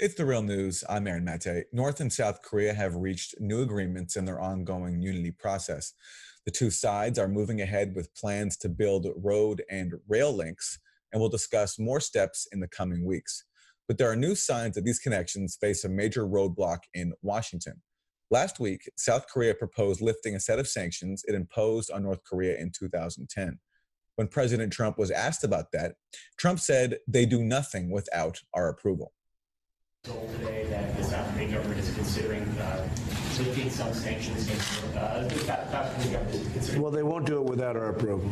It's the real news. I'm Aaron Mate. North and South Korea have reached new agreements in their ongoing unity process. The two sides are moving ahead with plans to build road and rail links, and will discuss more steps in the coming weeks. But there are new signs that these connections face a major roadblock in Washington. Last week, South Korea proposed lifting a set of sanctions it imposed on North Korea in 2010. When President Trump was asked about that, Trump said they do nothing without our approval. Told today that the South Korean government is considering lifting some sanctions against the South Korean government is considering. Well, they won't do it without our approval.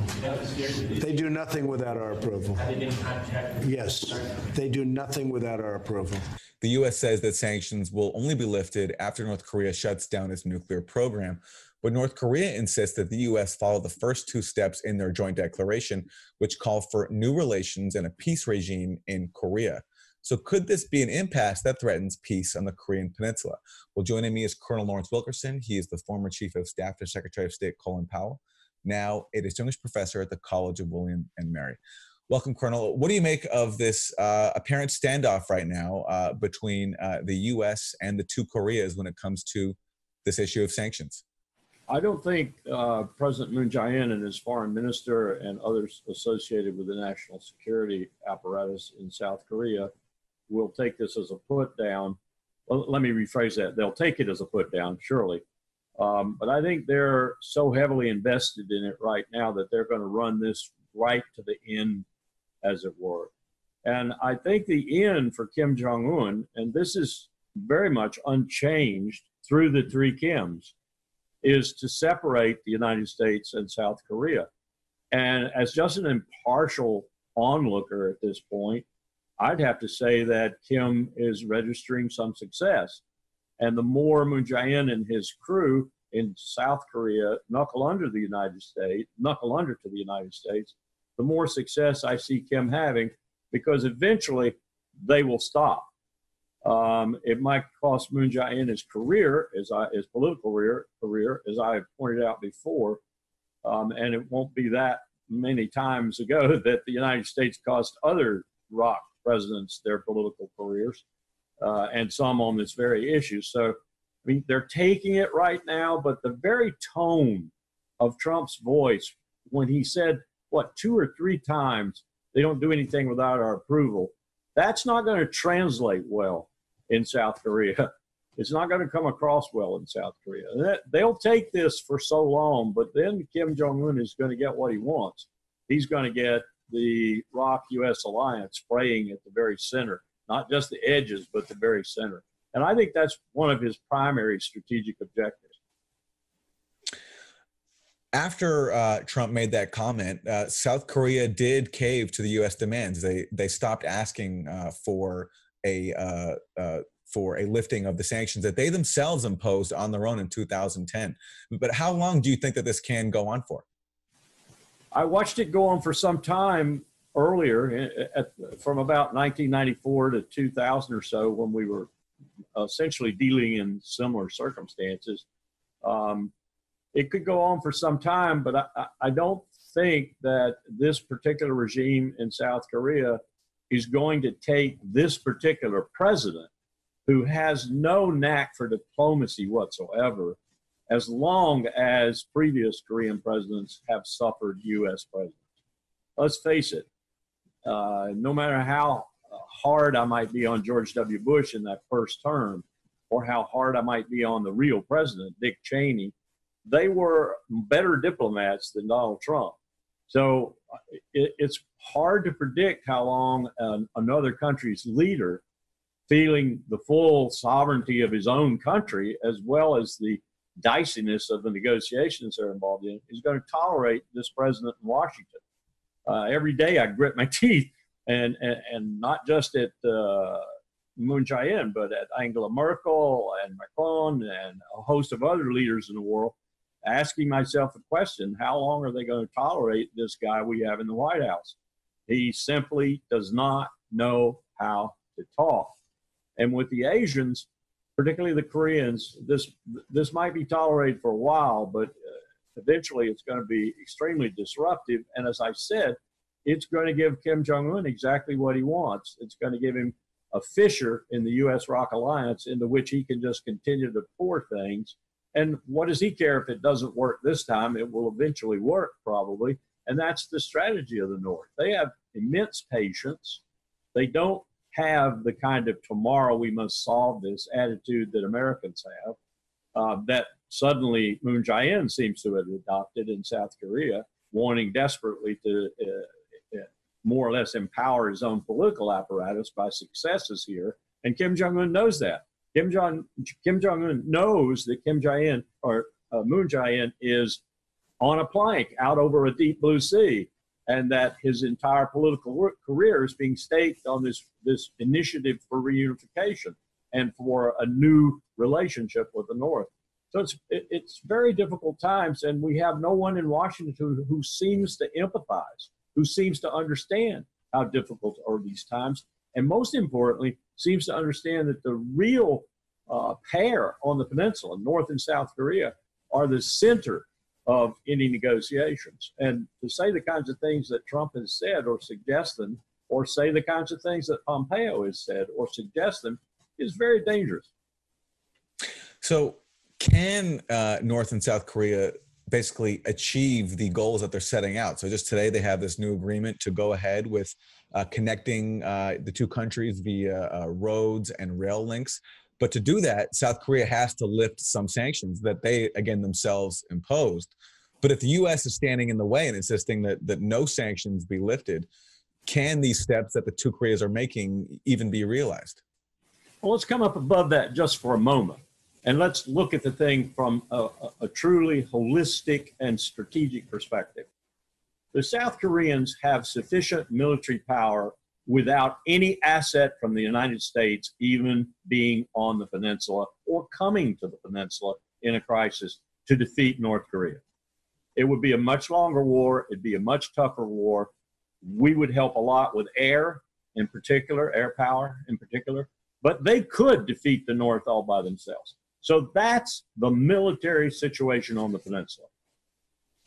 They do nothing without our approval. Have they been contacted? Yes, they do nothing without our approval. The U.S. says that sanctions will only be lifted after North Korea shuts down its nuclear program. But North Korea insists that the U.S. follow the first two steps in their joint declaration, which call for new relations and a peace regime in Korea. So could this be an impasse that threatens peace on the Korean Peninsula? Well, joining me is Colonel Lawrence Wilkerson. He is the former Chief of Staff to Secretary of State Colin Powell, now a distinguished professor at the College of William and Mary. Welcome, Colonel. What do you make of this apparent standoff right now between the U.S. and the two Koreas when it comes to this issue of sanctions? I don't think President Moon Jae-In and his foreign minister and others associated with the national security apparatus in South Korea will take this as a put down. Well, let me rephrase that. They'll take it as a put down, surely. But I think they're so heavily invested in it right now that they're going to run this right to the end, as it were. And I think the end for Kim Jung-Un, and this is very much unchanged through the three Kims, is to separate the United States and South Korea. And as just an impartial onlooker at this point, I'd have to say that Kim is registering some success. And the more Moon Jae-In and his crew in South Korea knuckle under to the United States, the more success I see Kim having, because eventually they will stop. It might cost Moon Jae-In his career, his political career, as I pointed out before, and it won't be that many times ago that the United States cost other ROC presidents their political careers, and some on this very issue. So, I mean, they're taking it right now, but the very tone of Trump's voice when he said, what, 2 or 3 times, they don't do anything without our approval, that's not going to translate well in South Korea. It's not going to come across well in South Korea. They'll take this for so long, but then Kim Jong-Un is going to get what he wants. He's going to get the ROC-U.S. alliance spraying at the very center, not just the edges, but the very center. And I think that's one of his primary strategic objectives. After Trump made that comment, South Korea did cave to the U.S. demands. They stopped asking for a lifting of the sanctions that they themselves imposed on their own in 2010. But how long do you think that this can go on for? I watched it go on for some time earlier, from about 1994 to 2000 or so, when we were essentially dealing in similar circumstances. It could go on for some time, but I don't think that this particular regime in South Korea is going to take this particular president, who has no knack for diplomacy whatsoever, as long as previous Korean presidents have suffered U.S. presidents. Let's face it, no matter how hard I might be on George W. Bush in that first term, or how hard I might be on the real president, Dick Cheney, they were better diplomats than Donald Trump. So it's hard to predict how long another country's leader, feeling the full sovereignty of his own country, as well as the diciness of the negotiations they're involved in, is going to tolerate this president in Washington. Every day I grit my teeth, and not just at Moon Jae-In, but at Angela Merkel and Macron and a host of other leaders in the world, asking myself a question: how long are they going to tolerate this guy we have in the White House? He simply does not know how to talk. And with the Asians, particularly the Koreans, this might be tolerated for a while, but eventually it's going to be extremely disruptive. And as I said, it's going to give Kim Jong-Un exactly what he wants. It's going to give him a fissure in the U.S.-ROC alliance into which he can just continue to pour things. And what does he care if it doesn't work this time? It will eventually work, probably. And that's the strategy of the North. They have immense patience. They don't have the kind of tomorrow we must solve this attitude that Americans have, that suddenly Moon Jae-In seems to have adopted in South Korea, wanting desperately to more or less empower his own political apparatus by successes here. And Kim Jong-Un knows that. Kim Jong-Un knows that Kim Jae-In or Moon Jae-In is on a plank out over a deep blue sea, and that his entire political career is being staked on this initiative for reunification and for a new relationship with the North. So it's very difficult times, and we have no one in Washington who seems to empathize, who seems to understand how difficult are these times, and most importantly, seems to understand that the real pair on the peninsula, North and South Korea, are the center of any negotiations. And to say the kinds of things that Trump has said or suggest them, or say the kinds of things that Pompeo has said or suggest them, is very dangerous. So can North and South Korea basically achieve the goals that they're setting out? So just today they have this new agreement to go ahead with connecting the two countries via roads and rail links. But to do that, South Korea has to lift some sanctions that they, again, themselves imposed. But if the U.S. is standing in the way and insisting that no sanctions be lifted, can these steps that the two Koreas are making even be realized? Well, let's come up above that just for a moment. And let's look at the thing from a truly holistic and strategic perspective. The South Koreans have sufficient military power without any asset from the United States even being on the peninsula or coming to the peninsula in a crisis to defeat North Korea. It would be a much longer war. It'd be a much tougher war. We would help a lot with air in particular, air power in particular, but they could defeat the North all by themselves. So that's the military situation on the peninsula.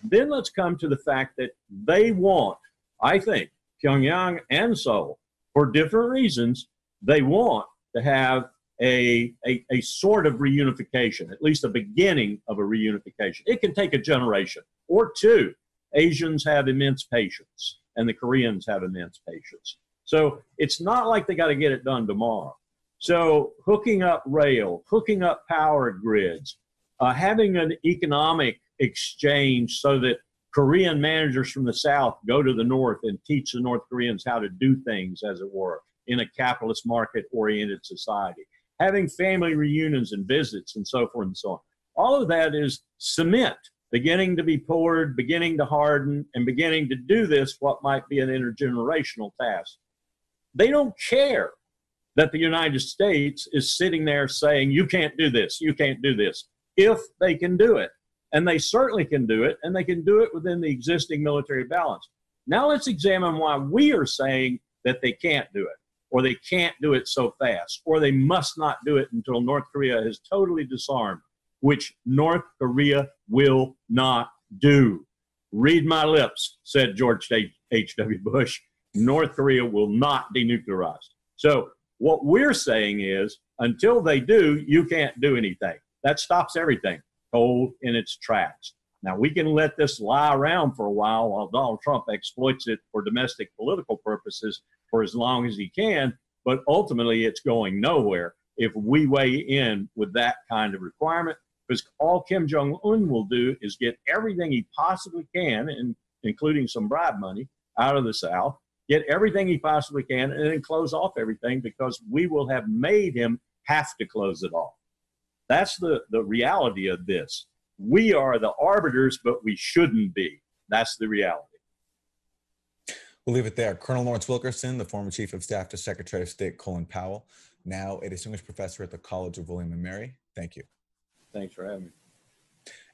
Then let's come to the fact that they want, I think, Pyongyang and Seoul, for different reasons, they want to have a sort of reunification, at least a beginning of a reunification. It can take a generation or two. Asians have immense patience, and the Koreans have immense patience. So it's not like they got to get it done tomorrow. So hooking up rail, hooking up power grids, having an economic exchange so that Korean managers from the South go to the North and teach the North Koreans how to do things, as it were, in a capitalist market-oriented society. Having family reunions and visits and so forth and so on. All of that is cement beginning to be poured, beginning to harden, and beginning to do this, what might be an intergenerational task. They don't care that the United States is sitting there saying, you can't do this, you can't do this, if they can do it. And they certainly can do it, and they can do it within the existing military balance. Now let's examine why we are saying that they can't do it, or they can't do it so fast, or they must not do it until North Korea has totally disarmed, which North Korea will not do. Read my lips, said George H.W. Bush. North Korea will not denuclearize. So what we're saying is, until they do, you can't do anything. That stops everything cold in its tracks. Now, we can let this lie around for a while Donald Trump exploits it for domestic political purposes for as long as he can, but ultimately it's going nowhere if we weigh in with that kind of requirement, because all Kim Jong-Un will do is get everything he possibly can, including some bribe money, out of the South, get everything he possibly can, and then close off everything, because we will have made him have to close it off. That's the reality of this. We are the arbiters, but we shouldn't be. That's the reality. We'll leave it there. Colonel Lawrence Wilkerson, the former Chief of Staff to Secretary of State Colin Powell, now a distinguished professor at the College of William and Mary. Thank you. Thanks for having me.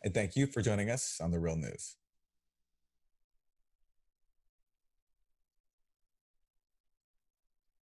And thank you for joining us on The Real News.